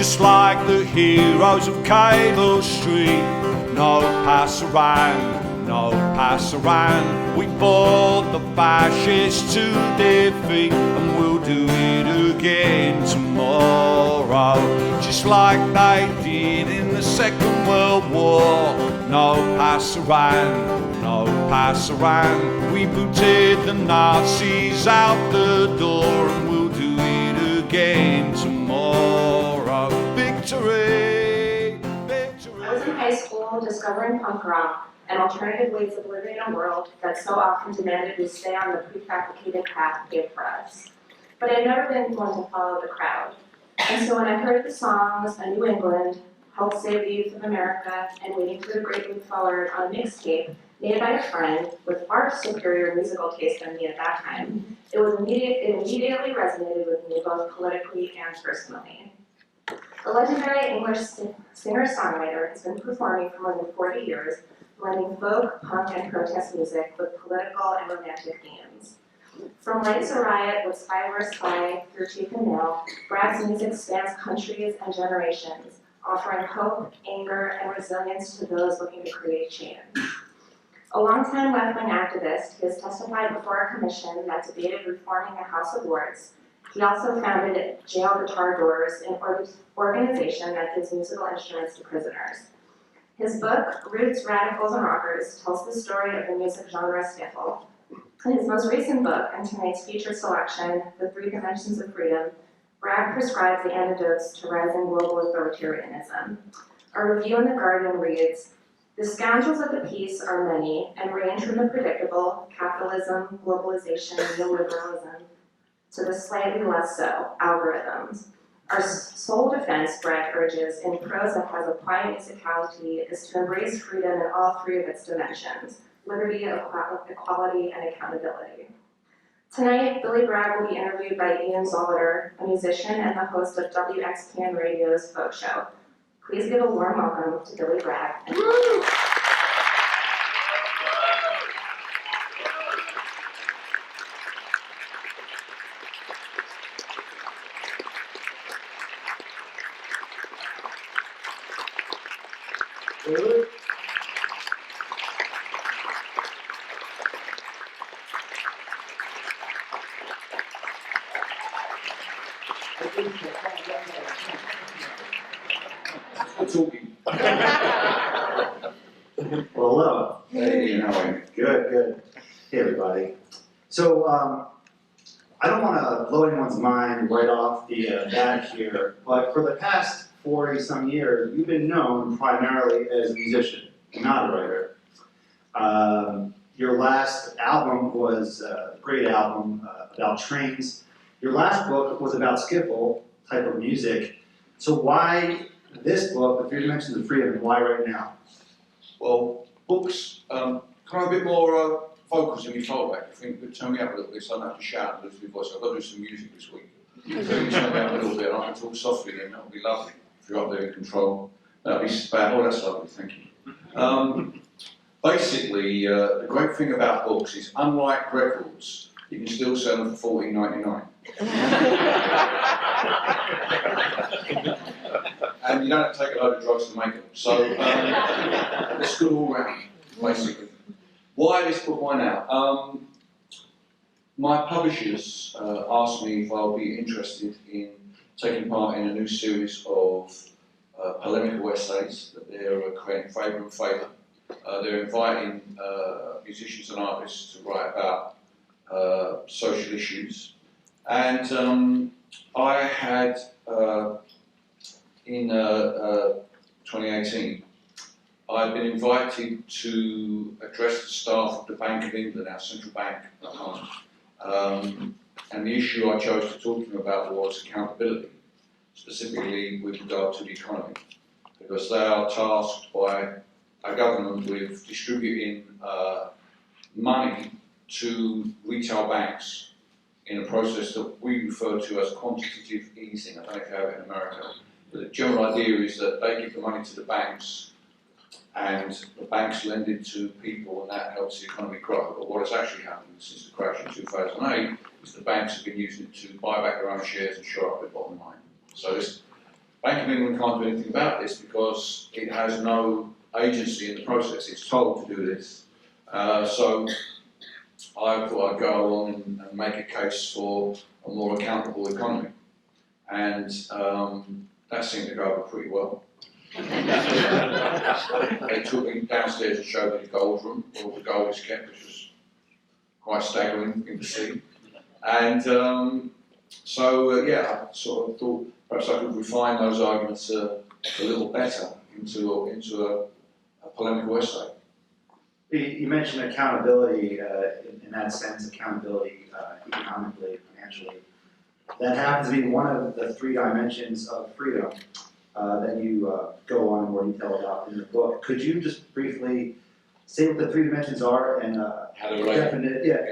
just like the heroes of Cable Street. No pass around, no pass around. We fought the fascists to defeat, and we'll do it again tomorrow, just like they did in the Second World War. No pass around, no pass around. We booted the Nazis out the door, and we'll do it again tomorrow. Victory, victory. I was in high school discovering punk rock and alternative ways of living in a world that so often demanded we stay on the prefabricated path paved for us. But I'd never been one to follow the crowd. And so when I heard the songs A New England, Help Save the Youth of America, and Waiting for the Great Leap Forward on a mixtape made by a friend with far superior musical taste than me at that time, it immediately resonated with me both politically and personally. The legendary English singer-songwriter has been performing for more than 40 years, blending folk, punk, and protest music with political and romantic themes. From Life's a Riot with Spy vs. Spy through Tooth and Nail, Bragg's music spans countries and generations, offering hope, anger, and resilience to those looking to create change. A longtime left-wing activist, he has testified before a commission that debated reforming the House of Lords. He also founded Jail Guitar Doors, an organization that gives musical instruments to prisoners. His book, Roots, Radicals, and Rockers, tells the story of the music genre skiffle. In his most recent book, and tonight's featured selection, The Three Dimensions of Freedom, Bragg prescribes the antidotes to rising global authoritarianism. A review in The Guardian reads, "The scoundrels of the piece are many and range from the predictable, capitalism, globalization, neoliberalism, to the slightly less so, algorithms. Our sole defense," Bragg urges, in prose that has a quiet musicality, is to embrace freedom in all three of its dimensions: liberty, equality, and accountability. Tonight, Billy Bragg will be interviewed by Ian Zolitor, a musician and the host of WXPN Radio's Folk Show. Please give a warm welcome to Billy Bragg. Well, hello. Hey, how are you? Good, good. Hey, everybody. So, I don't want to blow anyone's mind right off the bat here, but for the past 40-some years, you've been known primarily as a musician, not a writer. Your last album was a great album about trains. Your last book was about skiffle type of music. So why this book, The Three Dimensions of Freedom, and why right now? Well, books, can I have a bit more vocals in my fallback? I think you could turn me up a little bit so I don't have to shout and lose my voice. I've got to do some music this week. So you can turn me up a little bit and I can talk softly then, that would be lovely. If you're up there in control, that would be bad. Oh, that's lovely, thank you. Basically, the great thing about books is, unlike records, you can still sell them for $14.99. And you don't have to take a load of drugs to make them. So it's good all round, basically. Why this book, why now? My publishers asked me if I'll be interested in taking part in a new series of polemical essays that they're creating, Favour and Favour. They're inviting musicians and artists to write about social issues. And I had, in 2018, I'd been invited to address the staff of the Bank of England, our central bank at home. And the issue I chose to talk to them about was accountability, specifically with regard to the economy, because they are tasked by our government with distributing money to retail banks in a process that we refer to as quantitative easing. I don't know if you have it in America. But the general idea is that they give the money to the banks and the banks lend it to people and that helps the economy grow. But what has actually happened since the crash in 2008 is the banks have been using it to buy back their own shares and shore up their bottom line. So this Bank of England can't do anything about this because it has no agency in the process. It's told to do this. So I thought I'd go along and make a case for a more accountable economy. And that seemed to go over pretty well. They took me downstairs and showed me the gold room, where all the gold is kept, which was quite staggering thing to see. And yeah, I sort of thought perhaps I could refine those arguments a little better into a polemical essay. You mentioned accountability, in that sense, accountability economically, financially. That happens to be one of the three dimensions of freedom that you go on in more detail about in the book. Could you just briefly say what the three dimensions are and How they relate?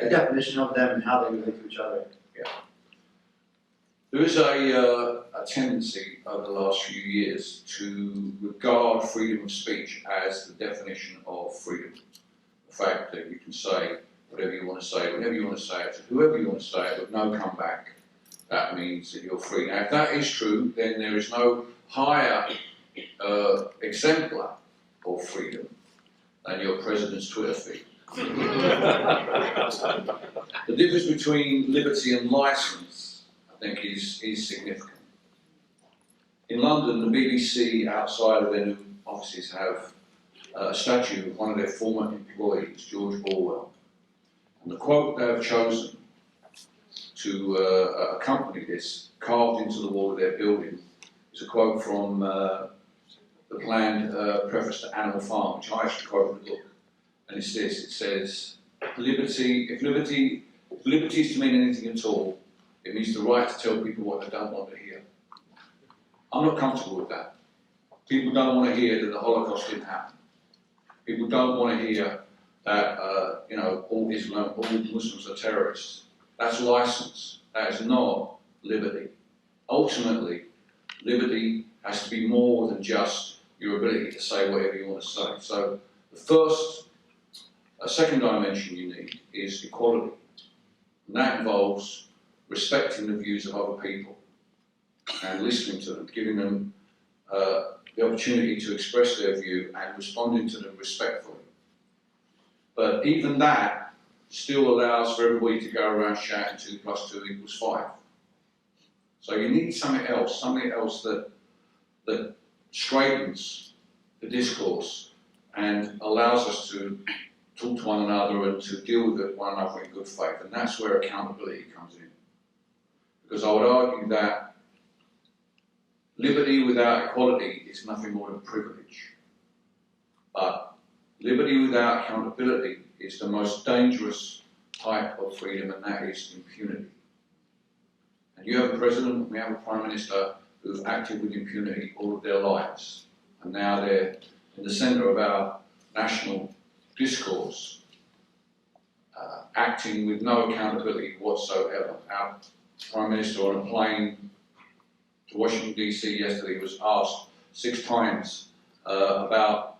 a definition of them and how they relate to each other? There is a tendency over the last few years to regard freedom of speech as the definition of freedom. The fact that you can say whatever you want to say, whenever you want to say it, to whoever you want to say it, with no comeback. That means that you're free. Now, if that is true, then there is no higher exemplar of freedom than your president's Twitter feed. The difference between liberty and license, I think, is significant. In London, the BBC, outside of their new offices, have a statue of one of their former employees, George Orwell. And the quote they have chosen to accompany this, carved into the wall of their building, is a quote from the planned preface to Animal Farm, which I actually quote in the book. And it's this, it says, if liberty is to mean anything at all, it means the right to tell people what they don't want to hear. I'm not comfortable with that. People don't want to hear that the Holocaust didn't happen. People don't want to hear that all Muslims are terrorists. That's license. That is not liberty. Ultimately, liberty has to be more than just your ability to say whatever you want to say. So a second dimension you need is equality. And that involves respecting the views of other people and listening to them, giving them the opportunity to express their view and responding to them respectfully. But even that still allows for everybody to go around shouting 2 + 2 = 5. So you need something else that straightens the discourse and allows us to talk to one another and to deal with one another in good faith. And that's where accountability comes in. Because I would argue that liberty without equality is nothing more than privilege. But liberty without accountability is the most dangerous type of freedom, and that is impunity. And you have a president, and we have a prime minister who've acted with impunity all of their lives. And now they're in the centre of our national discourse, acting with no accountability whatsoever. Our prime minister on a plane to Washington DC yesterday was asked 6 times about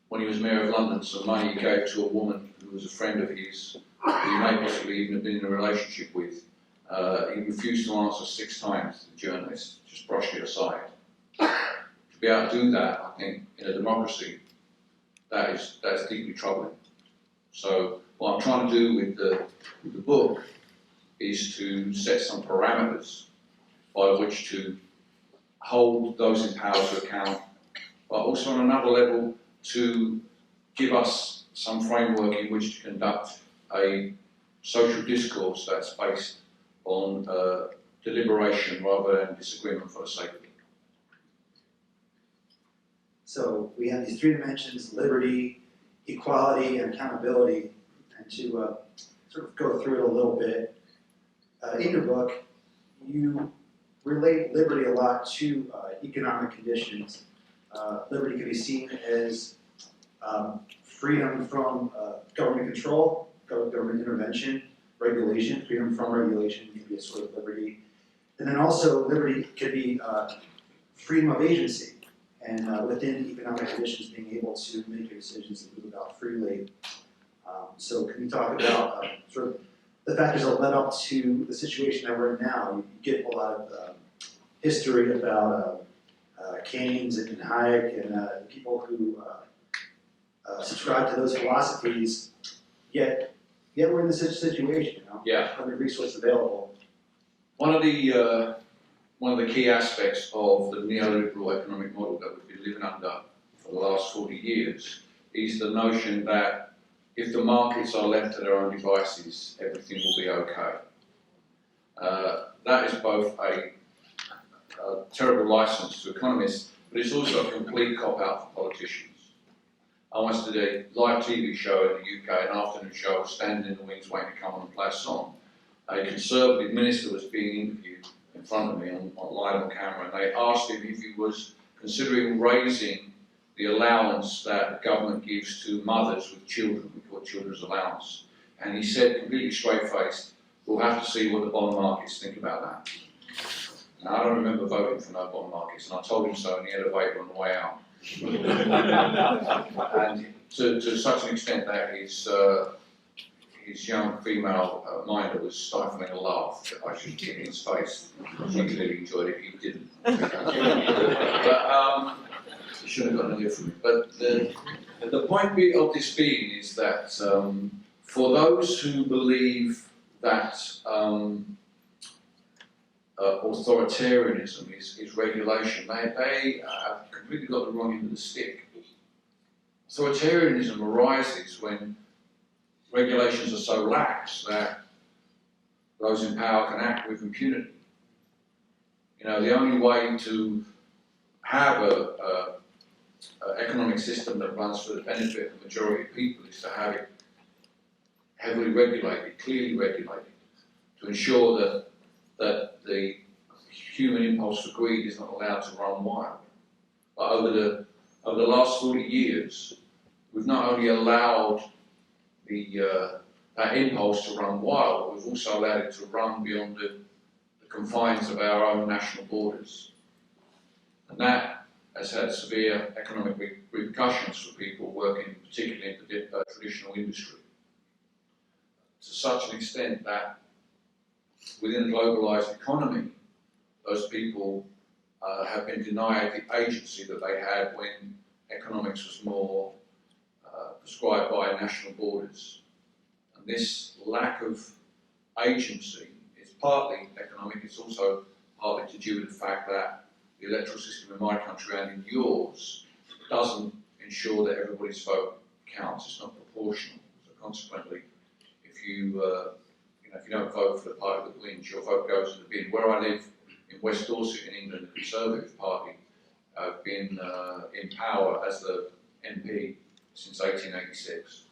when he was mayor of London, some money he gave to a woman who was a friend of his, who he may possibly even have been in a relationship with. He refused to answer 6 times, the journalist, just brushed it aside. To be able to do that, I think, in a democracy, that's deeply troubling. So what I'm trying to do with the book is to set some parameters by which to hold those in power to account, but also on another level to give us some framework in which to conduct a social discourse that's based on deliberation rather than disagreement for the sake of it. So we have these 3 dimensions: liberty, equality, and accountability. And to sort of go through it a little bit, in your book, you relate liberty a lot to economic conditions. Liberty can be seen as freedom from government control, government intervention, regulation. Freedom from regulation can be a sort of liberty. And then also liberty could be freedom of agency, and within economic conditions being able to make your decisions and move about freely. So can you talk about sort of the factors that led up to the situation that we're in now? You get a lot of history about Keynes and Hayek and people who subscribe to those philosophies, yet we're in this situation, you know? Yeah. Every resource available. One of the key aspects of the neoliberal economic model that we've been living under for the last 40 years is the notion that if the markets are left to their own devices, everything will be okay. That is both a terrible license to economists, but it's also a complete cop-out for politicians. I once did a live TV show in the UK, an afternoon show, standing in the wings waiting to come on and play a song. A Conservative minister was being interviewed in front of me live on camera, and they asked him if he was considering raising the allowance that the government gives to mothers with children, we call it children's allowance. And he said, completely straight-faced, we'll have to see what the bond markets think about that. Now, I don't remember voting for no bond markets, and I told him so in the elevator on the way out. And to such an extent that his young female minder was stifling a laugh that I should get in his face. She clearly enjoyed it, he didn't. But he shouldn't have gotten a from it. But the point of this being is that for those who believe that authoritarianism is regulation, they have completely got the wrong end of the stick. Authoritarianism arises when regulations are so lax that those in power can act with impunity. You know, the only way to have an economic system that runs for the benefit of the majority of people is to have it heavily regulated, clearly regulated, to ensure that the human impulse for greed is not allowed to run wild. But over the last 40 years, we've not only allowed that impulse to run wild, but we've also allowed it to run beyond the confines of our own national borders. And that has had severe economic repercussions for people working particularly in the traditional industry. To such an extent that within a globalised economy, those people have been denied the agency that they had when economics was more prescribed by national borders. And this lack of agency is partly economic, it's also partly to do with the fact that the electoral system in my country and in yours doesn't ensure that everybody's vote counts, it's not proportional. So consequently, if you don't vote for the party that wins, your vote goes to the bin. Where I live in West Dorset in England, the Conservative Party have been in power as the MP since 1886.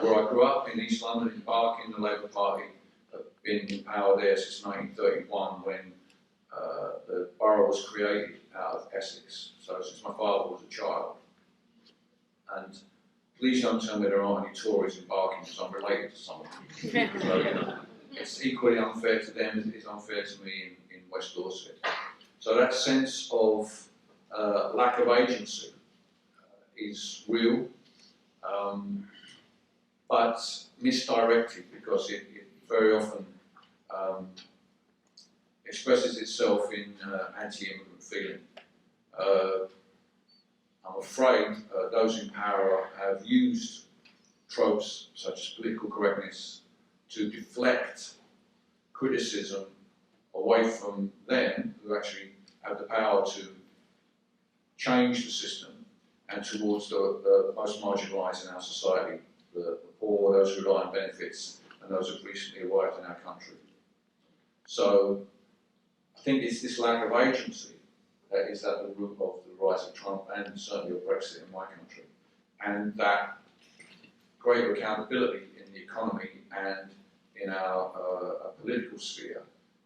Where I grew up in East London, in Barking, the Labour Party have been in power there since 1931 when the borough was created out of Essex. So since my father was a child. And please don't tell me there aren't any Tories in Barking because I'm related to some of them. So, it's equally unfair to them as it is unfair to me in West Dorset. So that sense of lack of agency is real, but misdirected because it very often expresses itself in anti-immigrant feeling. I'm afraid those in power have used tropes such as political correctness to deflect criticism away from them, who actually have the power to change the system, and towards the most marginalised in our society, the poor, those who rely on benefits, and those who have recently arrived in our country. So I think it's this lack of agency that is at the root of the rise of Trump and certainly of Brexit in my country, and that greater accountability in the economy and in our political sphere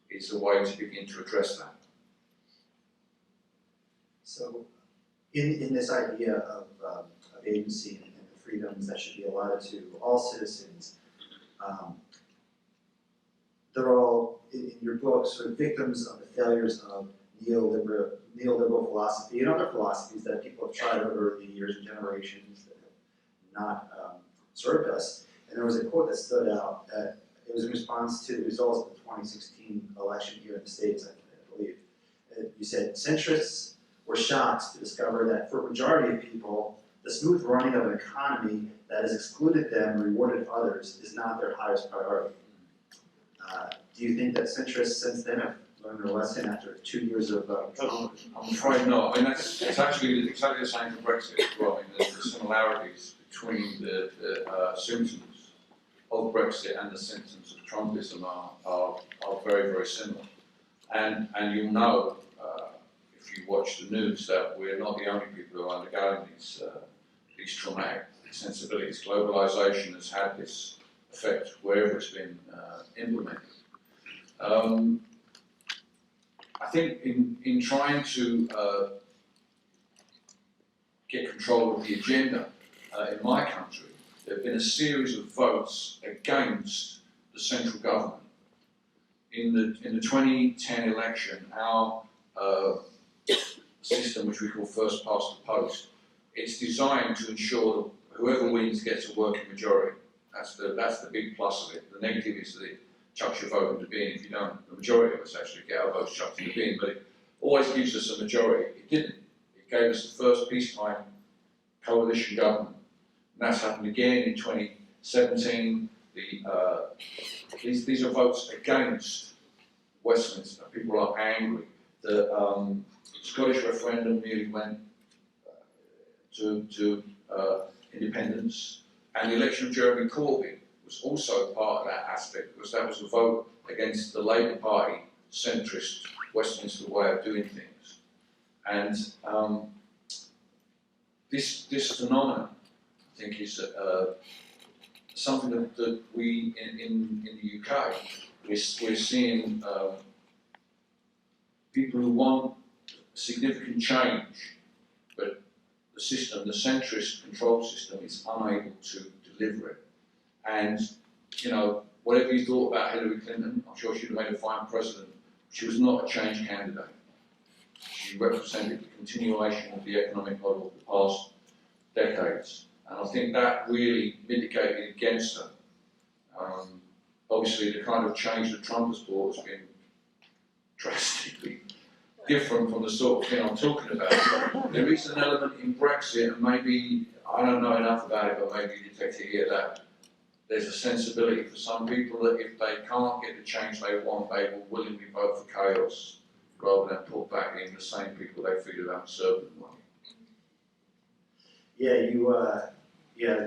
is a way to begin to address that. So, in this idea of agency and the freedoms that should be allotted to all citizens, they're all, in your book, sort of victims of the failures of neoliberal philosophy and other philosophies that people have tried over the years and generations that have not served us. And there was a quote that stood out. It was in response to the results of the 2016 election here in the States, I believe. You said centrists were shocked to discover that for a majority of people, the smooth running of an economy that has excluded them and rewarded others is not their highest priority. Do you think that centrists since then have learned their lesson after 2 years of Trump? I'm afraid not. I mean, it's actually exactly the same for Brexit as well. I mean, the similarities between the symptoms of Brexit and the symptoms of Trumpism are very, very similar. And you'll know, if you watch the news, that we're not the only people who are undergoing these traumatic sensibilities. Globalisation has had this effect wherever it's been implemented. I think in trying to get control of the agenda in my country, there have been a series of votes against the central government. In the 2010 election, our system, which we call first past the post, it's designed to ensure that whoever wins gets a working majority. That's the big plus of it. The negative is that it chucks your vote in the bin if you don't. The majority of us actually get our votes chucked in the bin, but it always gives us a majority. It didn't. It gave us the first peacetime coalition government. And that's happened again in 2017. These are votes against Westminster. People are angry. The Scottish referendum nearly went to independence, and the election of Jeremy Corbyn was also part of that aspect, because that was a vote against the Labour Party centrist Westminster way of doing things. And this phenomenon, I think, is something that we in the UK we're seeing people who want significant change, but the system, the centrist control system, is unable to deliver it. And, you know, whatever you thought about Hillary Clinton, I'm sure she'd have made a fine president. She was not a change candidate. She represented the continuation of the economic model of the past decades. And I think that really mitigated against her. Obviously, the kind of change that Trump has brought has been drastically different from the sort of thing I'm talking about. There is an element in Brexit, and maybe, I don't know enough about it, but maybe you detect it here, that there's a sensibility for some people that if they can't get the change they want, they will willingly vote for chaos rather than put back in the same people they feel have served them well. Yeah,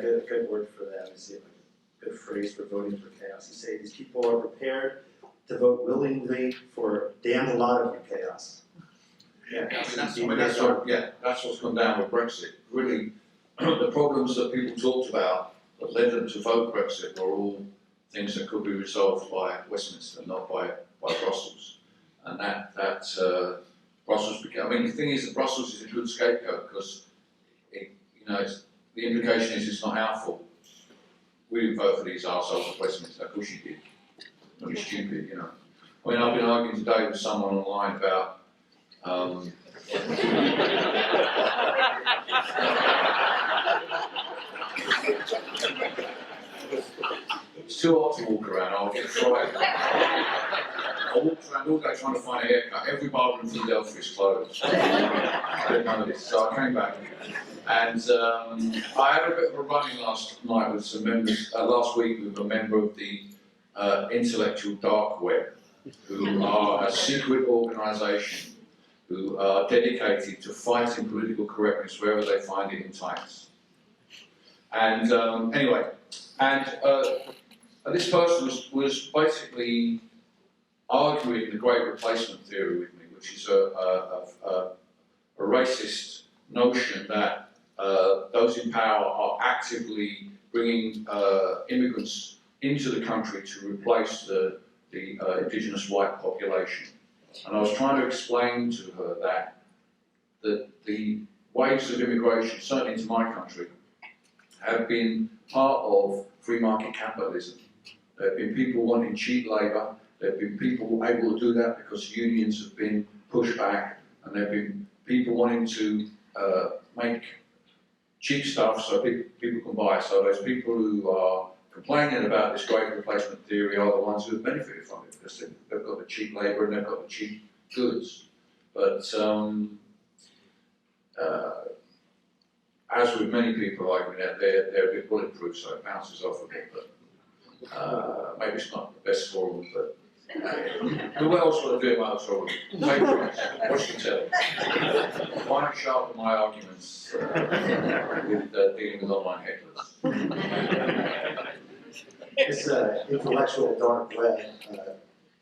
good word for that. I see, like a good phrase for voting for chaos. You say these people are prepared to vote willingly for damn a lot of your chaos. Yeah, that's what's gone down with Brexit. Really, the problems that people talked about that led them to vote Brexit were all things that could be resolved by Westminster, not by Brussels. And that Brussels became. I mean, the thing is that Brussels is a good scapegoat because the implication is it's not our fault. We didn't vote for these arseholes at Westminster. Of course you did. Don't be stupid, you know. I mean, I've been arguing today with someone online about it's too hot to walk around. I'll get fried. I walked around all day trying to find a haircut. Every barber in Philadelphia is closed. I didn't know this, so I came back. And I had a bit of a run-in last night with some members, last week with a member of the intellectual dark web, who are a secret organisation who are dedicated to fighting political correctness wherever they find it in tights. And anyway, this person was basically arguing the Great Replacement theory with me, which is a racist notion that those in power are actively bringing immigrants into the country to replace the indigenous white population. And I was trying to explain to her that the waves of immigration, certainly into my country, have been part of free market capitalism. There have been people wanting cheap labour, there have been people able to do that because unions have been pushed back, and there have been people wanting to make cheap stuff so people can buy. So those people who are complaining about this great replacement theory are the ones who have benefited from it, because they've got the cheap labour and they've got the cheap goods. But as with many people arguing that they're a bit bulletproof, so it bounces off a bit. But maybe it's not the best forum, but who else will do my forum? Patrons, watch the telly. Why not sharpen my arguments with dealing with online hecklers? This intellectual dark web,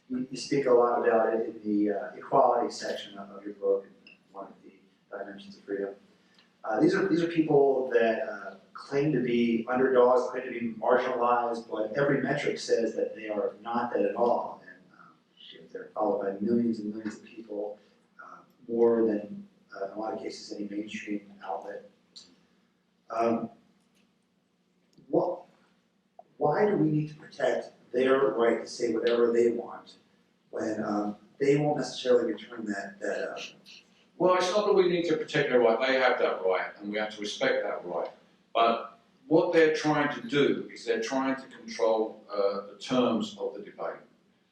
you speak a lot about it in the equality section of your book, one of the dimensions of freedom. These are people that claim to be underdogs, claim to be marginalized, but every metric says that they are not that at all. And they're followed by millions and millions of people, more than, in a lot of cases, any mainstream outlet. Why do we need to protect their right to say whatever they want when they won't necessarily return that Well, it's not that we need to protect their right, they have that right, and we have to respect that right. But what they're trying to do is they're trying to control the terms of the debate.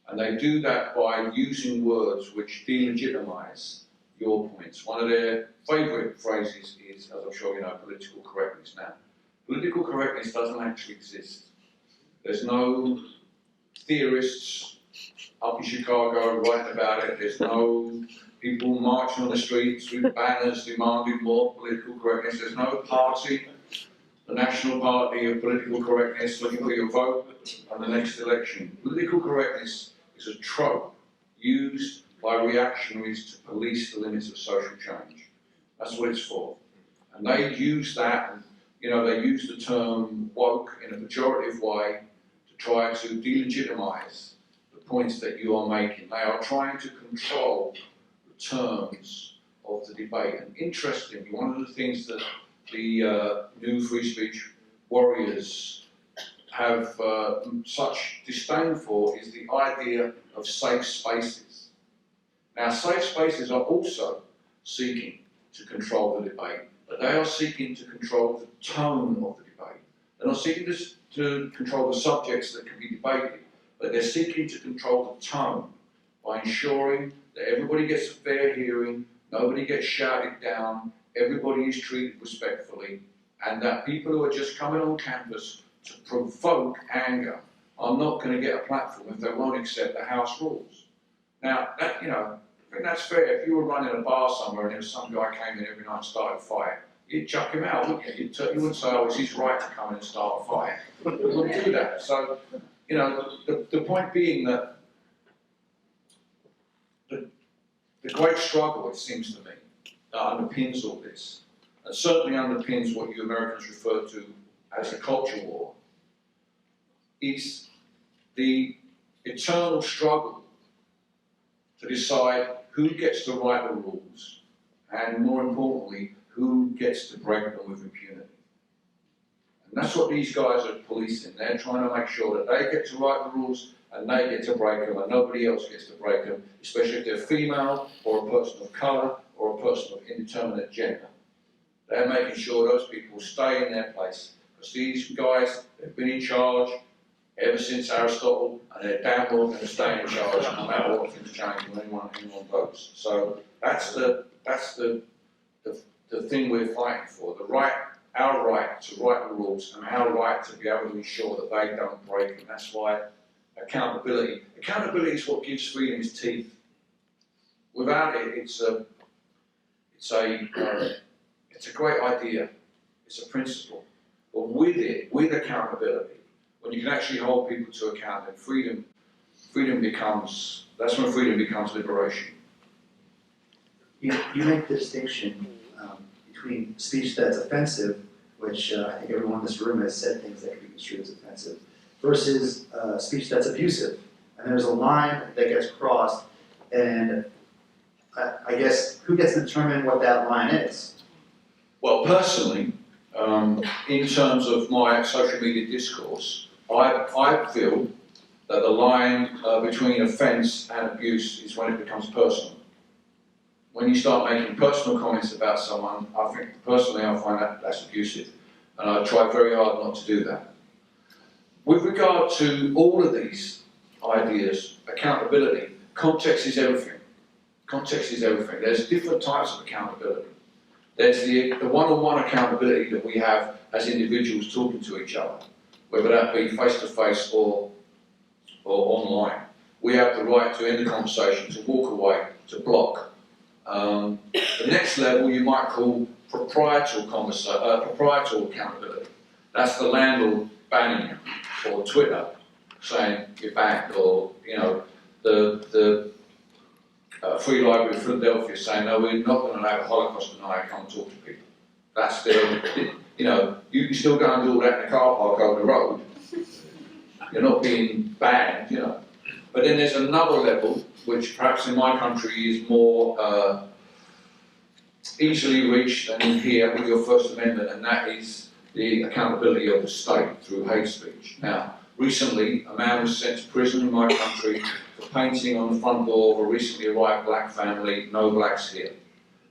And they do that by using words which delegitimize your points. One of their favourite phrases is, as I'm sure you know, political correctness. Now, political correctness doesn't actually exist. There's no theorists up in Chicago writing about it. There's no people marching on the streets with banners demanding more political correctness. There's no party, the National Party of Political Correctness, looking for your vote on the next election. Political correctness is a trope used by reactionaries to police the limits of social change. That's what it's for. And they use that, and, you know, they use the term woke in a pejorative way to try to delegitimize the points that you are making. They are trying to control terms of the debate. And interestingly, one of the things that the new free speech warriors have such disdain for is the idea of safe spaces. Now, safe spaces are also seeking to control the debate, but they are seeking to control the tone of the debate. They're not seeking to control the subjects that can be debated, but they're seeking to control the tone by ensuring that everybody gets a fair hearing, nobody gets shouted down, everybody is treated respectfully, and that people who are just coming on campus to provoke anger are not going to get a platform if they won't accept the house rules. Now, that, you know, I think that's fair. If you were running a bar somewhere and there was some guy came in every night and started a fight, you'd chuck him out, wouldn't you? You wouldn't say, oh, it's his right to come in and start a fight. You wouldn't do that. So, you know, the point being that the great struggle, it seems to me, that underpins all this, and certainly underpins what you Americans refer to as the culture war, is the eternal struggle to decide who gets to write the rules, and more importantly, who gets to break them with impunity. And that's what these guys are policing. They're trying to make sure that they get to write the rules and they get to break them and nobody else gets to break them, especially if they're female or a person of colour or a person of indeterminate gender. They're making sure those people stay in their place, because these guys, they've been in charge ever since Aristotle, and they're damn well going to stay in charge no matter what things change when anyone votes. So that's the thing we're fighting for, our right to write the rules and our right to be able to ensure that they don't break them. That's why accountability is what gives freedom its teeth. Without it, it's a great idea, it's a principle. But with it, with accountability, when you can actually hold people to account, then that's when freedom becomes liberation. You make the distinction between speech that's offensive, which I think everyone in this room has said things that can be construed as offensive, versus speech that's abusive. And there's a line that gets crossed, and I guess who gets to determine what that line is? Well, personally, in terms of my social media discourse, I feel that the line between offence and abuse is when it becomes personal. When you start making personal comments about someone, I think personally I find that's abusive, and I try very hard not to do that. With regard to all of these ideas, accountability, context is everything. Context is everything. There's different types of accountability. There's the one-on-one accountability that we have as individuals talking to each other, whether that be face-to-face or online. We have the right to end the conversation, to walk away, to block. The next level you might call proprietorial accountability. That's the landlord banning you, or Twitter saying you're banned, or the Free Library of Philadelphia saying no, we're not going to allow a Holocaust denier come and talk to people. That's their, you can still go and do all that in a car park over the road. You're not being banned, But then there's another level, which perhaps in my country is more easily reached than in here with your First Amendment, and that is the accountability of the state through hate speech. Now, recently, a man was sent to prison in my country for painting on the front door of a recently arrived black family, "No blacks here."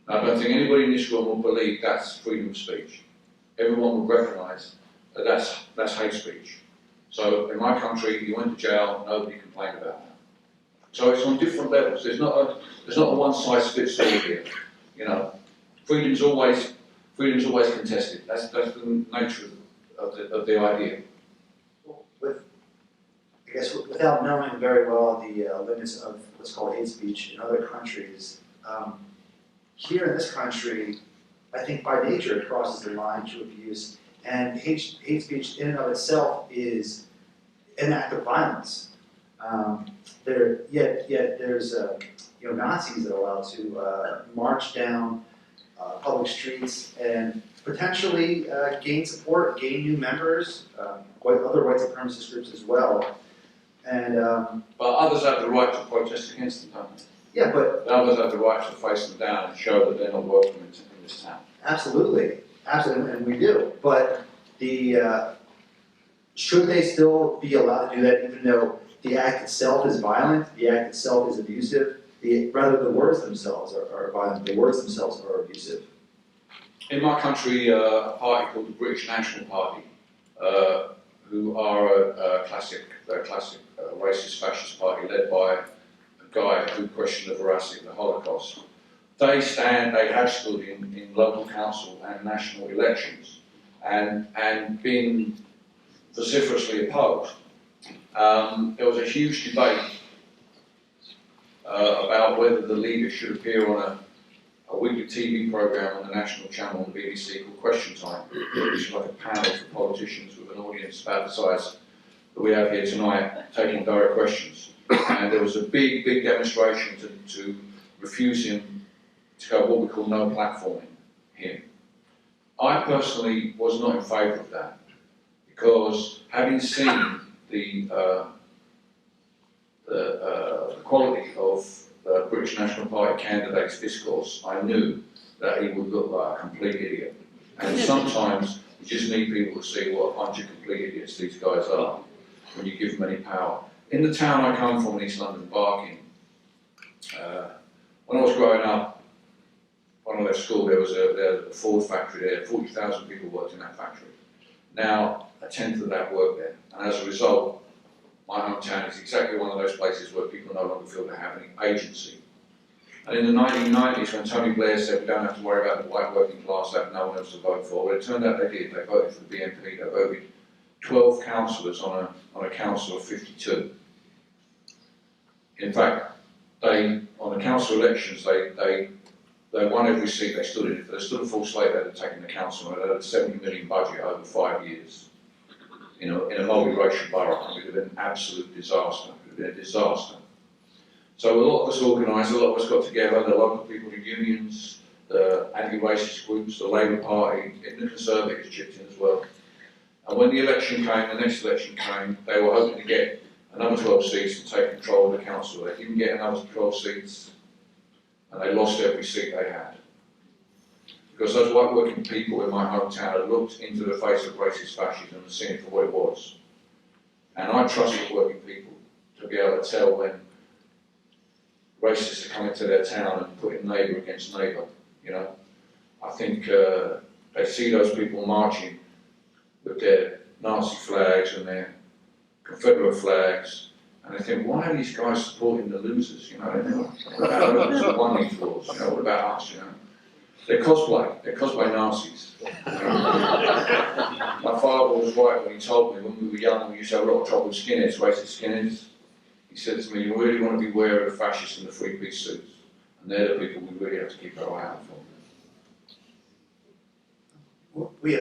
Now, I don't think anybody in this room will believe that's freedom of speech. Everyone will recognise that that's hate speech. So in my country, you went to jail, nobody complained about that. So it's on different levels. There's not a one-size-fits-all here. Freedom's always contested. That's the nature of the idea. Without knowing very well the limits of what's called hate speech in other countries, here in this country, I think by nature it crosses the line to abuse, and hate speech in and of itself is an act of violence. Yet there's Nazis that are allowed to march down public streets and potentially gain support, gain new members, other white supremacist groups as well. And but others have the right to protest against them, don't they? yeah, but others have the right to face them down and show that they're not welcome in this town. absolutely, and we do. But should they still be allowed to do that, even though the act itself is violent, the act itself is abusive? Rather, the words themselves are violent. The words themselves are abusive. In my country, a party called the British National Party, who are a classic racist fascist party led by a guy who questioned the veracity of the Holocaust. They have stood in local council and national elections and been vociferously opposed. There was a huge debate about whether the leader should appear on a weekly TV programme on the national channel on the BBC called Question Time, which is like a panel for politicians with an audience about the size that we have here tonight, taking direct questions. And there was a big demonstration to refuse him to go what we call no platforming him. I personally was not in favour of that, because having seen the quality of the British National Party candidate's discourse, I knew that he would look like a complete idiot. And sometimes you just need people to see what a bunch of complete idiots these guys are when you give them any power. In the town I come from, in East London, Barking, when I was growing up, when I left school, there was a Ford factory there. 40,000 people worked in that factory. Now, a tenth of that work there. And as a result, my hometown is exactly one of those places where people no longer feel they have any agency. And in the 1990s, when Tony Blair said we don't have to worry about the white working class, they have no one else to vote for, well, it turned out they did. They voted for the BNP. They voted 12 councillors on a council of 52. In fact, on the council elections, they won every seat they stood in. If they stood a full slate, they'd have taken the council, and they had a 70 million budget over 5 years. In a multi-racial borough, it would have been an absolute disaster. It would have been a disaster. So a lot of us organised, a lot of us got together, the local people, the unions, the anti-racist groups, the Labour Party, and the Conservatives chipped in as well. And when the election came, the next election came, they were hoping to get another 12 seats to take control of the council. They didn't get another 12 seats, and they lost every seat they had. Because those white working people in my hometown had looked into the face of racist fascism and seen it for what it was. And I trusted working people to be able to tell when racists are coming to their town and putting neighbour against neighbour, I think they see those people marching with their Nazi flags and their Confederate flags, And I think, why are these guys supporting the losers, you know? What about those who won these wars, you know? What about us, you know? They're cosplay Nazis. You know? My father was right when he told me when we were young, we used to have a lot of trouble with skinheads, racist skinheads. He said to me, you really want to be wary of the fascists in the three-piece suits. And they're the people we really have to keep our eye out for. We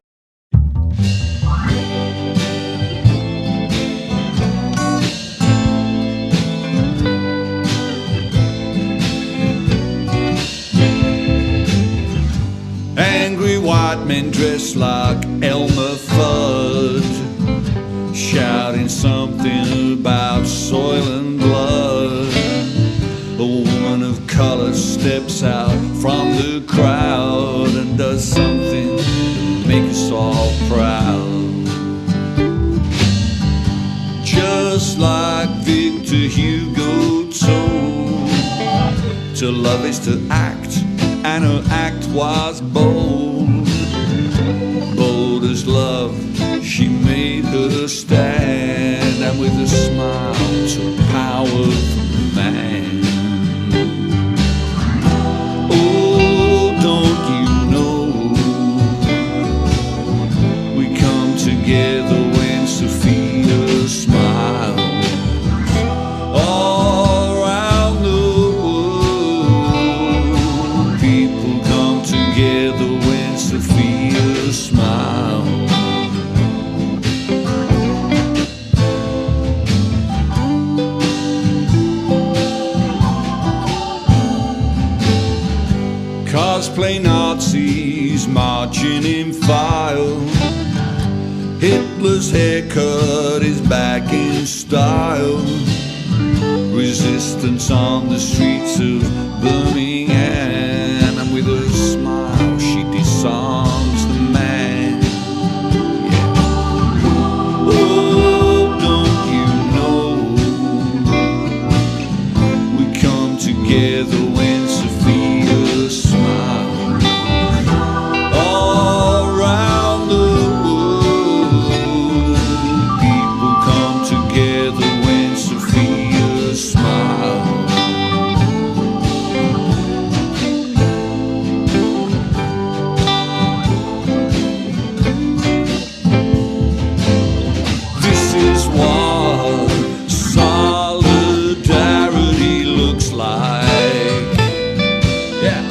Angry white men dressed like Elmer Fudd, shouting something about soil and blood. A woman of color steps out from the crowd and does something to make us all proud. Just like Victor Hugo told, to love is to act, and her act was bold. Bold as love, she made her stand, and with a smile took power from man. Oh, don't you know, we come together when Sophia smiles. All around the world, people come together when Sophia smiles. Cosplay Nazis marching in file. Hitler's haircut is back in style. Resistance on the streets of Birmingham, and with a smile she disarms the man. Yeah. Oh, don't you know, we come together when Sophia smiles. All around the world, people come together when Sophia smiles. This is what solidarity looks like. Yeah.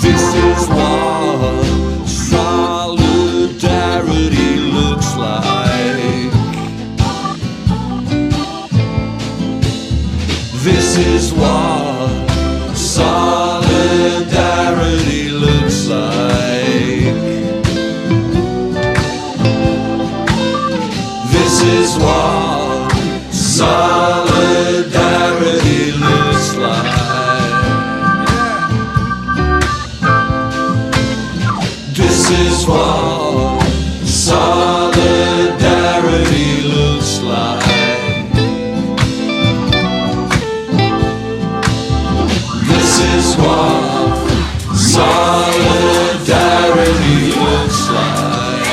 This is what solidarity looks like. This is what solidarity looks like. This is what solidarity looks like. This is what solidarity looks like.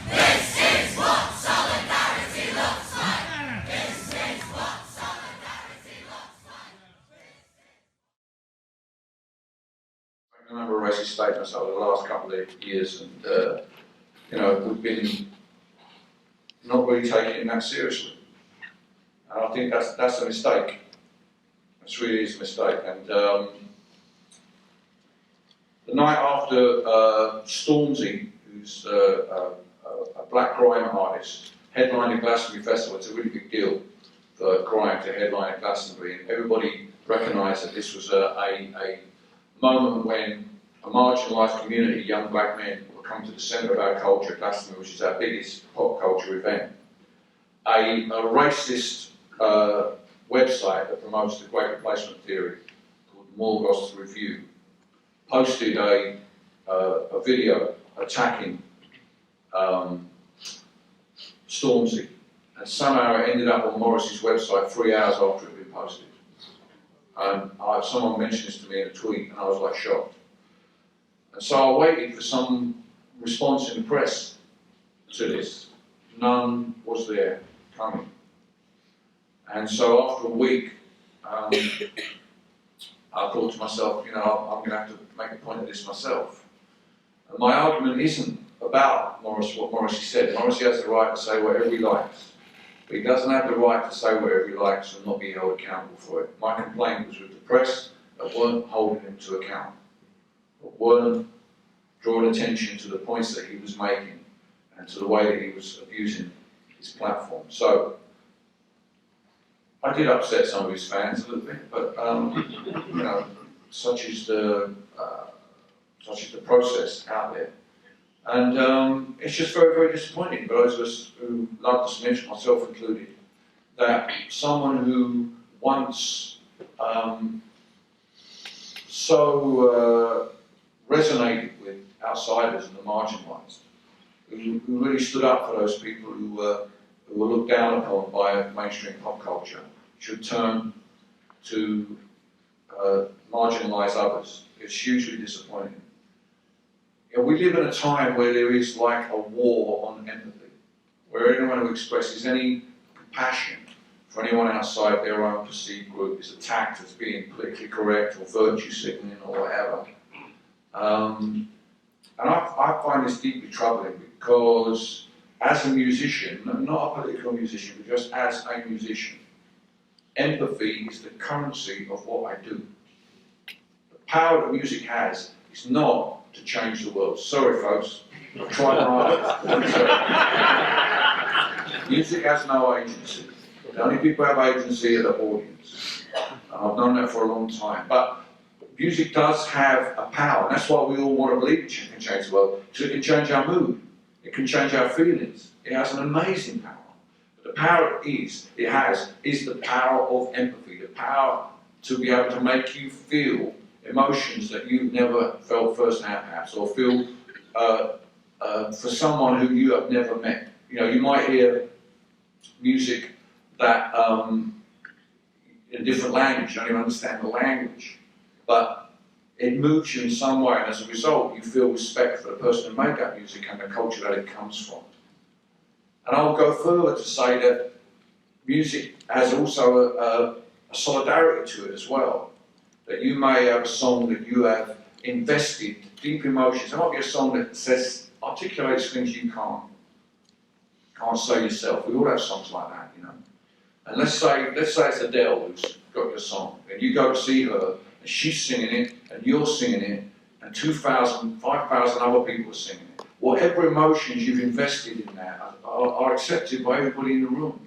This is what solidarity looks like. A number of racist statements over the last couple of years, and you know, we've been not really taking it that seriously. And I think that's a mistake. It really is a mistake. And the night after Stormzy, who's a black grime artist, headlined a Glastonbury Festival, it's a really big deal for grime to headline at Glastonbury, and everybody recognised that this was a moment when a marginalised community, young black men, were coming to the centre of our culture, Glastonbury, which is our biggest pop culture event. A racist website that promotes the Great Replacement theory, called Morgoth's Review, posted a video attacking Stormzy, and somehow it ended up on Morris's website 3 hours after it had been posted. And someone mentioned this to me in a tweet, and I was like shocked. And so I waited for some response in the press to this. None was there coming. And so after a week, I thought to myself, I'm going to have to make a point of this myself. And my argument isn't about what Morrissey said. Morrissey has the right to say whatever he likes. But he doesn't have the right to say whatever he likes and not be held accountable for it. My complaint was with the press that weren't holding him to account, that weren't drawing attention to the points that he was making and to the way that he was abusing his platform. So, I did upset some of his fans a little bit, but such is the process out there. And it's just very, very disappointing, but those of us who love the Smiths, myself included, that someone who once so resonated with outsiders and the marginalised, who really stood up for those people who were looked down upon by mainstream pop culture, should turn to marginalise others. It's hugely disappointing. We live in a time where there is like a war on empathy, where anyone who expresses any compassion for anyone outside their own perceived group is attacked as being politically correct or virtue signaling or whatever. And I find this deeply troubling because as a musician, not a political musician, but just as a musician, empathy is the currency of what I do. The power that music has is not to change the world. Sorry folks, I've tried my hardest. Music has no agency. The only people who have agency are the audience. I've known that for a long time. But music does have a power, and that's why we all want to believe it can change the world, because it can change our mood, it can change our feelings. It has an amazing power. But the power it has is the power of empathy, the power to be able to make you feel emotions that you've never felt firsthand, perhaps, or feel for someone who you have never met. You might hear music that in a different language, you don't even understand the language, but it moves you in some way, and as a result, you feel respect for the person who made that music and the culture that it comes from. And I'll go further to say that music has also a solidarity to it as well. That you may have a song that you have invested deep emotions. There might be a song that articulates things you can't say yourself. We all have songs like that, And let's say it's Adele who's got your song, and you go to see her, and she's singing it, and you're singing it, and 2,000, 5,000 other people are singing it. Whatever emotions you've invested in that are accepted by everybody in the room.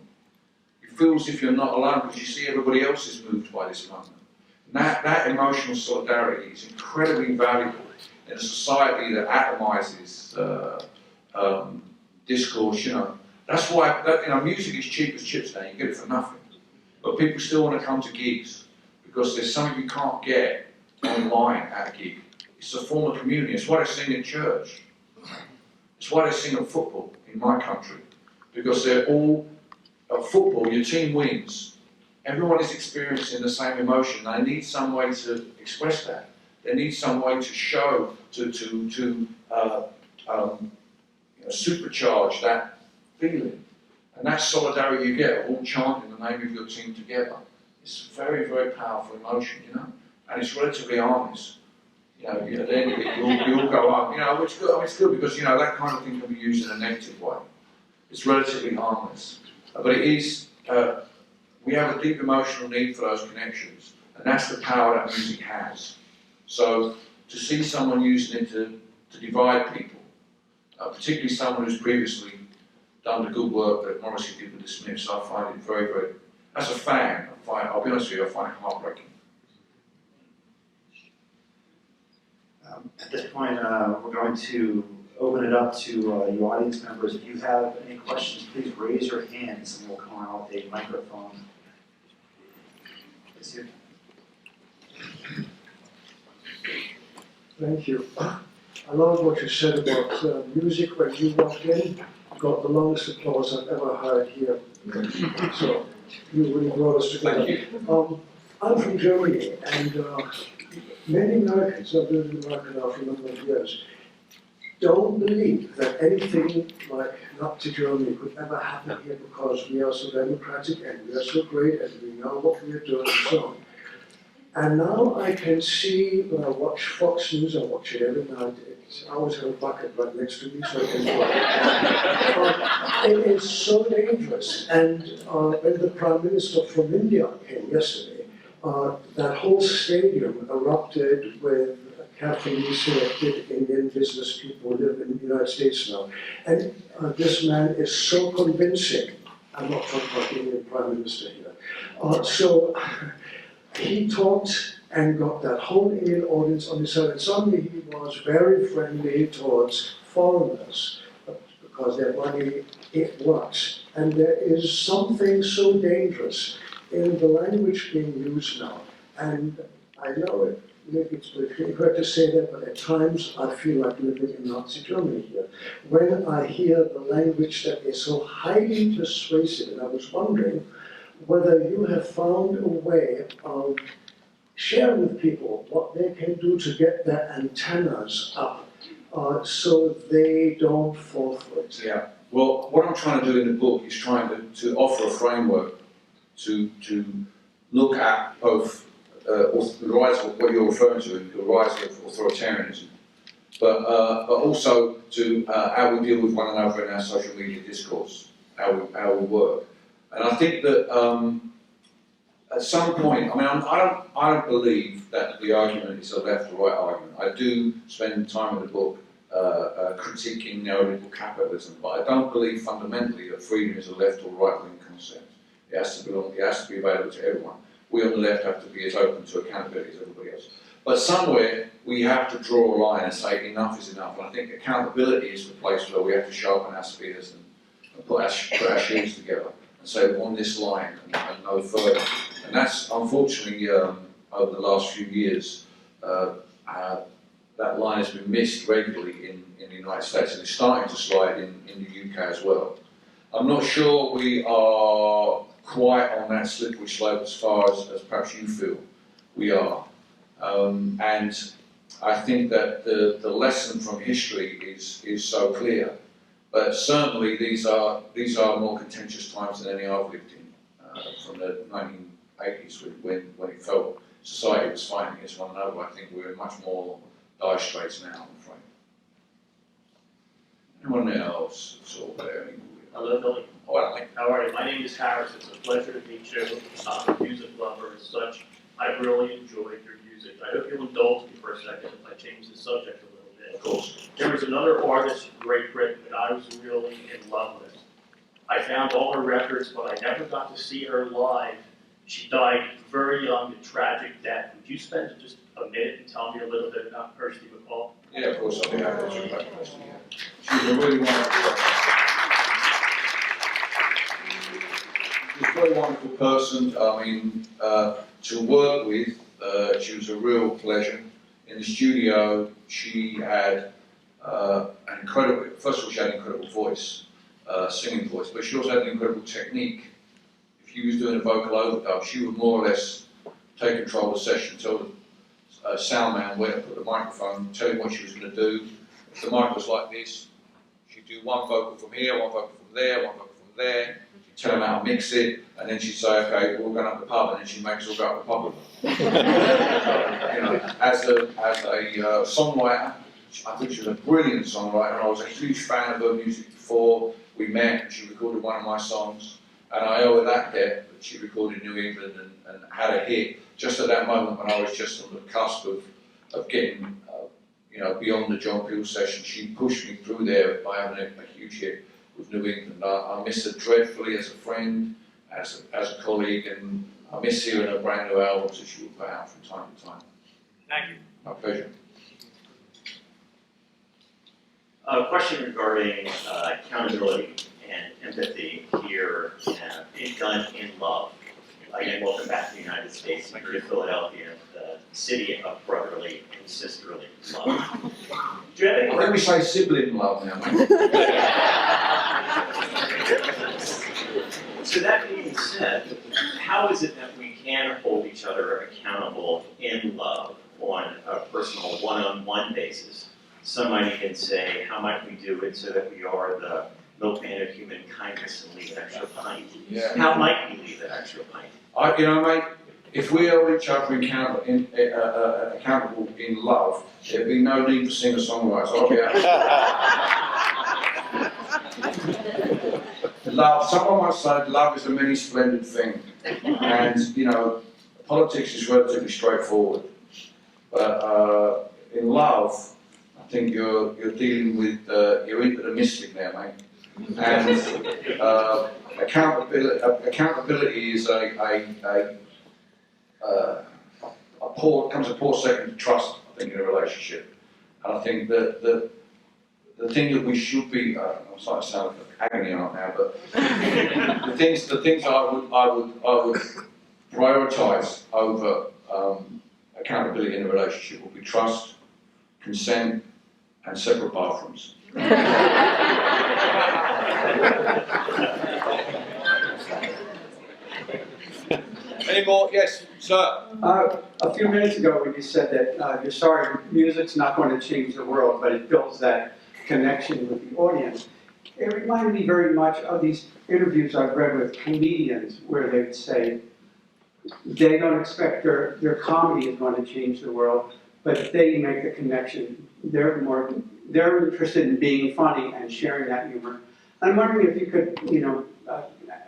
You feel as if you're not alone because you see everybody else is moved by this moment. That emotional solidarity is incredibly valuable in a society that atomizes discourse, That's why, music is cheap as chips now, you get it for nothing. But people still want to come to gigs because there's something you can't get online at a gig. It's a form of community. It's why they sing in church. It's why they sing at football in my country. Because they're all, at football, your team wins. Everyone is experiencing the same emotion. They need some way to express that. They need some way to show, to supercharge that feeling. And that solidarity you get, all chanting the name of your team together, it's a very, very powerful emotion, And it's relatively harmless. At the end of it, you all go up, which good. It's good because, that kind of thing can be used in a negative way. It's relatively harmless. But it is, we have a deep emotional need for those connections, and that's the power that music has. So, to see someone using it to divide people, particularly someone who's previously done the good work that Morrissey did with the Smiths, I find it very, very, as a fan, I'll be honest with you, I find it heartbreaking. At this point, we're going to open it up to you audience members. If you have any questions, please raise your hands and we'll come out with a microphone. Yes, sir. Thank you. I love what you said about music. When you walked in, you got the longest applause I've ever heard here. So you really brought us together. Thank you. I'm from Germany, and many Americans, I've been in America now for a number of years, don't believe that anything like Nazi Germany could ever happen here because we are so democratic and we are so great and we know what we are doing and so on. And now I can see when I watch Fox News, I watch it every night. I always have a bucket right next to me so I can it is so dangerous. And when the Prime Minister from India came yesterday, that whole stadium erupted with carefully selected Indian business people who live in the United States now. And this man is so convincing. I'm not talking about the Indian Prime Minister here. So he talked and got that whole Indian audience on his side. And suddenly he was very friendly towards foreigners because their money, it works. And there is something so dangerous in the language being used now. And I know it, maybe it's politically incorrect to say that, but at times I feel like living in Nazi Germany here. When I hear the language that is so highly persuasive, and I was wondering whether you have found a way of sharing with people what they can do to get their antennas up so they don't fall for it. Yeah. Well, what I'm trying to do in the book is trying to offer a framework to look at both the rise of what you're referring to, the rise of authoritarianism, but also to how we deal with one another in our social media discourse, how we work. And I think that at some point, I mean, I don't believe that the argument is a left or right argument. I do spend time in the book critiquing neoliberal capitalism, but I don't believe fundamentally that freedom is a left or right wing concept. It has to be available to everyone. We on the left have to be as open to accountability as everybody else. But somewhere we have to draw a line and say enough is enough. And I think accountability is the place where we have to sharpen our spears and put our shoes together and say on this line and no further. And that's unfortunately over the last few years that line has been missed regularly in the United States, and it's starting to slide in the UK as well. I'm not sure we are quite on that slippery slope as far as perhaps you feel we are. And I think that the lesson from history is so clear. But certainly these are more contentious times than any I've lived in, from the 1980s when it felt society was fighting against one another. I think we're in much more dire straits now, I'm afraid. Anyone else sort of there? Hello, Billy. Oh, I think. How are you? My name is Harris. It's a pleasure to meet you. I'm a music lover as such. I really enjoyed your music. I hope you'll indulge me for a second if I change the subject a little bit. Of course. There was another artist, Great Britain, that I was really in love with. I found all her records, but I never got to see her live. She died very young, a tragic death. Would you spend just a minute and tell me a little bit about Kirsty McCall? Yeah, of course, I'll be happy to talk about this. She's a really wonderful She's a very wonderful person. I mean, to work with, she was a real pleasure. In the studio, she had an incredible, first of all, she had an incredible voice, singing voice, but she also had an incredible technique. If she was doing a vocal overdub, she would more or less take control of the session, tell the sound man where to put the microphone, tell him what she was going to do. If the mic was like this, she'd do one vocal from here, one vocal from there, one vocal from there. She'd tell him how to mix it, and then she'd say, okay, we're all going up the pub, and then she'd make us all go up the pub with her. You know, as a songwriter, I think she was a brilliant songwriter, and I was a huge fan of her music before we met, and she recorded one of my songs, and I owe her that debt that she recorded New England and had a hit just at that moment when I was just on the cusp of getting beyond the John Peel session. She pushed me through there by having a huge hit with New England. I miss her dreadfully as a friend, as a colleague, and I miss hearing her brand new albums that she would put out from time to time. Thank you. My pleasure. A question regarding accountability and empathy here in Done in Love. Again, welcome back to the United States. You're to Philadelphia, the city of brotherly and sisterly love. Do you have any Let me say sibling love now, mate. So that being said, how is it that we can hold each other accountable in love basis. Some might even say, how might we do it so that we are the milkman of human kindness and leave an extra pint? Yeah. How might we leave an extra pint? Mate, if we held each other accountable in love, there'd be no need for singer-songwriters. I'll be out. Love, someone once said, love is a many splendid thing. And, politics is relatively straightforward. But in love, I think you're dealing with, you're into the mystic there, mate. And accountability is comes a poor second to trust, I think, in a relationship. And I think that the thing that we should be, I'm starting to sound like agony right now, but the things I would prioritise over accountability in a relationship would be trust, consent, and separate bathrooms. Any more? Yes, sir. A few minutes ago, when you said that you're sorry, music's not going to change the world, but it builds that connection with the audience. It reminded me very much of these interviews I've read with comedians where they'd say they don't expect their comedy is going to change the world, but they make the connection. They're interested in being funny and sharing that humor. I'm wondering if you could,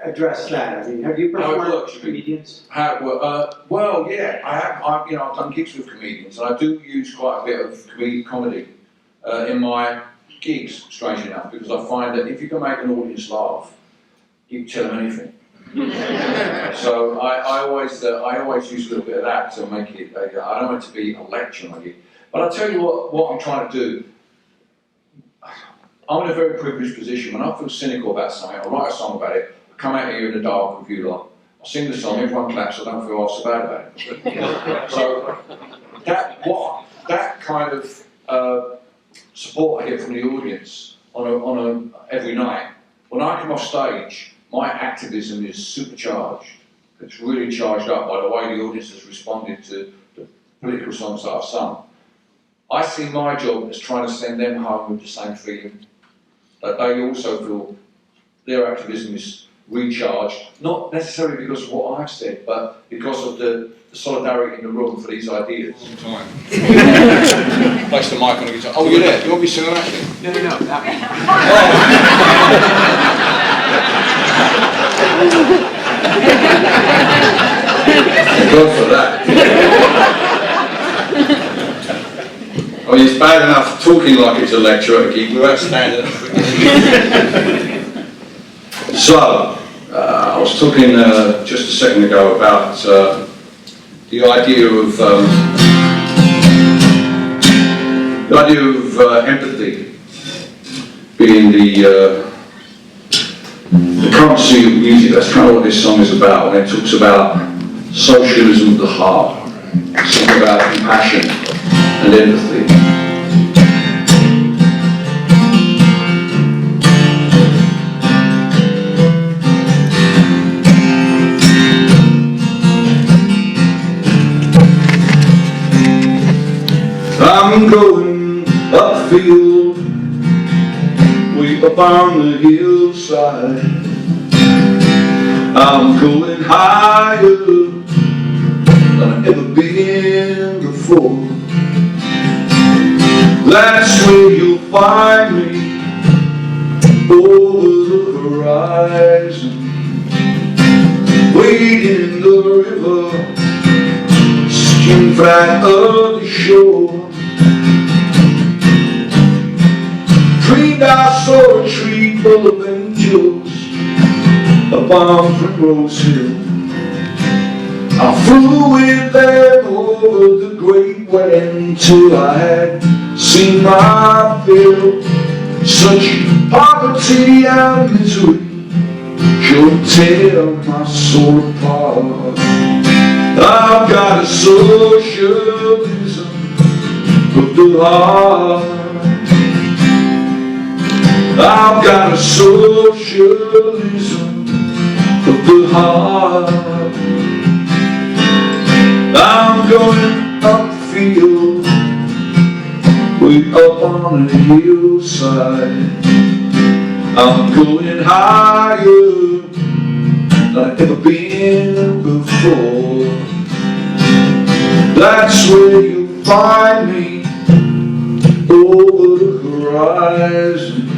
address that. I mean, have you performed with comedians? Well, yeah, I've done gigs with comedians, and I do use quite a bit of comedy in my gigs, strangely enough, because I find that if you can make an audience laugh, you can tell them anything. So I always use a little bit of that to make it. I don't want it to be a lecture on you, but I'll tell you what I'm trying to do. I'm in a very privileged position. When I feel cynical about something, I'll write a song about it. I come out here in the dark with you lot. I sing the song. Everyone claps. I don't feel half so bad about it. So that kind of support I get from the audience on every night. When I come off stage, my activism is supercharged. It's really charged up by the way the audience has responded to the political songs that I've sung. I see my job as trying to send them home with the same feeling. That they also feel their activism is recharged, not necessarily because of what I've said, but because of the solidarity in the room for these ideas. Time. Place the mic on the guitar. Oh, you're there. You want me to sing that thing? No, that Thank God for that. I mean, it's bad enough talking like it's a lecture at a gig without standing up. So, I was talking just a second ago about the idea of empathy being the currency of music. That's kind of what this song is about. When it talks about socialism of the heart, something about compassion and empathy. I'm going upfield, way up on the hillside. I'm going higher than I've ever been before. That's where you'll find me, over the horizon, wading in the river, skin flat of the shore. Dreamed I saw a tree full of angels up on Primrose Hill. I flew with them over the great wet until I had seen my fill. Such poverty and misery should tear my soul apart. I've got a socialism of the heart. I've got a socialism of the heart. I'm going upfield, way up on the hillside. I'm going higher than I've ever been before. That's where you'll find me, over the horizon,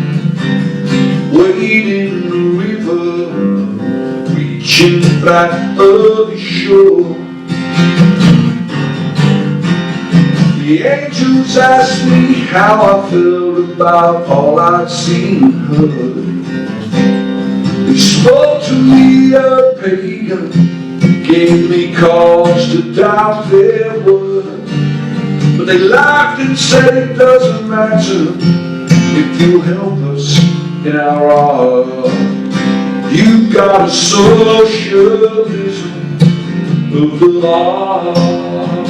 wading in the river, reaching back of the shore. The angels asked me how I felt about all I'd seen and heard. They spoke to me a pagan, gave me cause to doubt their word. But they laughed and said it doesn't matter if you help us in our art. You've got a socialism of the heart.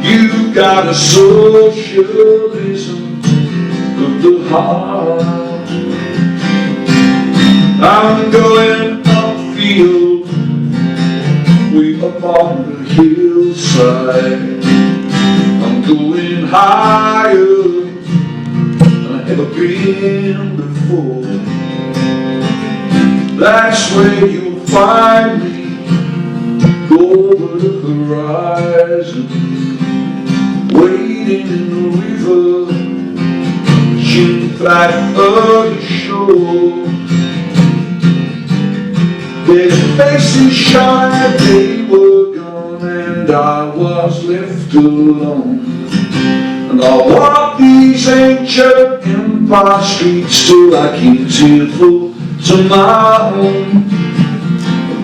You've got a socialism of the heart. I'm going upfield, way up on the hillside. I'm going higher than I've ever been before. That's where you'll find me, over the horizon, wading in the river, reaching back of the shore. Their faces shine, they were gone, and I was left alone. And I walked these ancient empire streets till I came tearful to my home.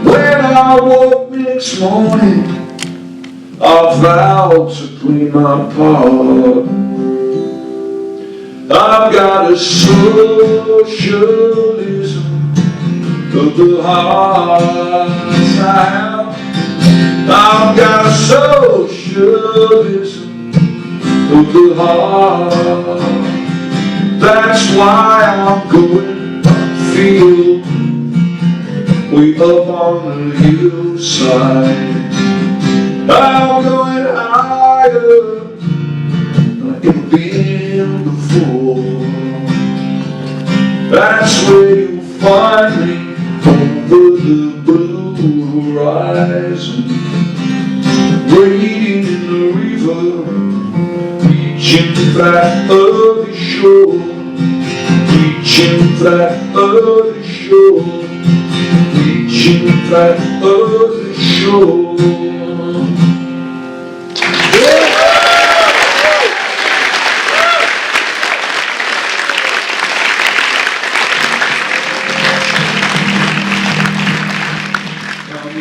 When I woke next morning, I vowed to play my part. I've got a socialism of the heart. I've got a socialism of the heart. That's why I'm going upfield, way up on the hillside. I'm going higher than I've ever been before. That's where you'll find me, over the blue horizon, wading in the river, reaching back of the shore, reaching back of the shore, reaching back of the shore.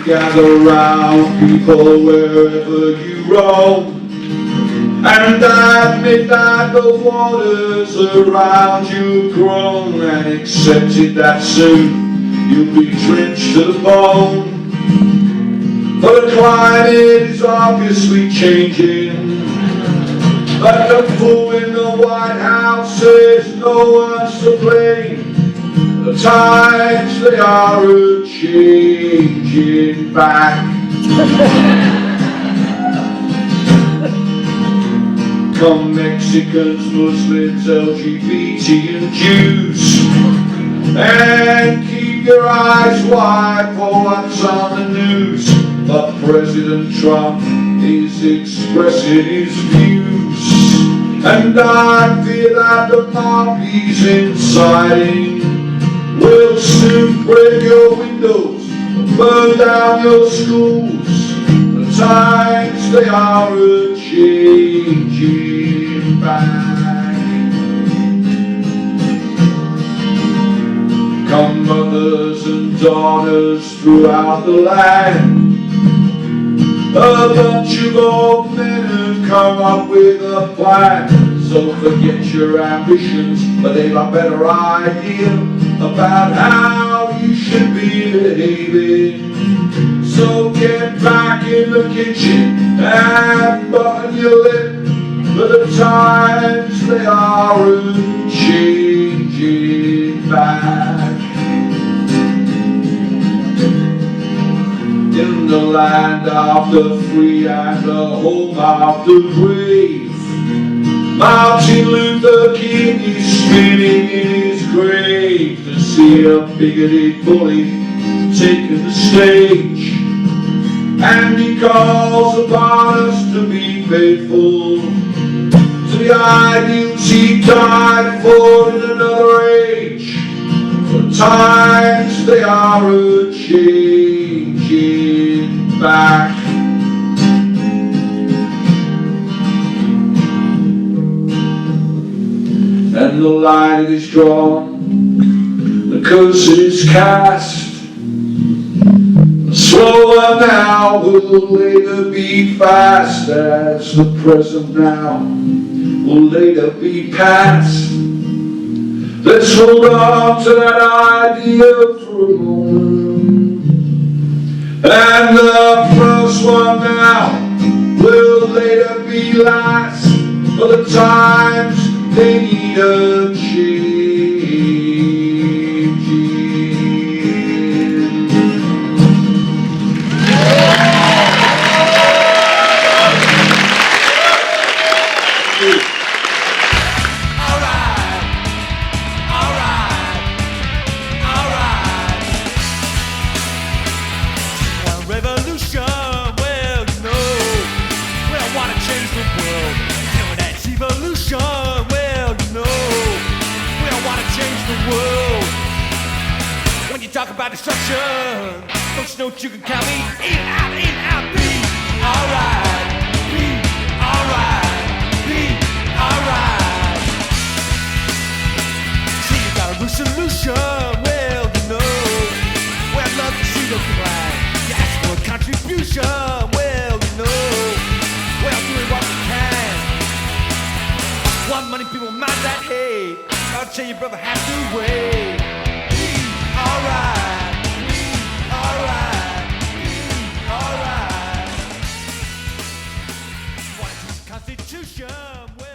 Gather round, people, wherever you roam, and admit that the waters around you have grown, and accepted that soon you'll be drenched to the bone. For the climate is obviously changing, but the fool in the White House says no one's to blame. The times they are a-changing back. Come Mexicans, Muslims, LGBT and Jews, and keep your eyes wide for what's on the news. But President Trump is expressing his views, and I fear that the mob he's inciting will soon break your windows, burn down your schools. The times they are a-changing back. Come mothers and daughters throughout the land, a bunch of old men have come up with a plan. So forget your ambitions, but they've a better idea about how you should be behaving. So get back in the kitchen and button your lip, for the times they are a-changing back. In the land of the free and the home of the brave, Martin Luther King is spinning in his grave to see a bigoted bully taking the stage. And he calls upon us to be faithful to the ideals he died for in another age. The times they are a-changing back. And the line is drawn, the curtain is cast. The slower now will later be fast, as the present now will later be past. Let's hold on to that idea for a moment. And the first one now will later be last, for the times they need a changing. When you talk about destruction, don't you know that you can count me in, out, be alright, be alright, be alright. See, you got a resolution, well, you know, well, I'd love to see the flag. You ask for a contribution, well, you know, well, doing what we can. One money people mind that hate, I'll tell you, brother, have to wait. Alright, alright, alright. What is the Constitution?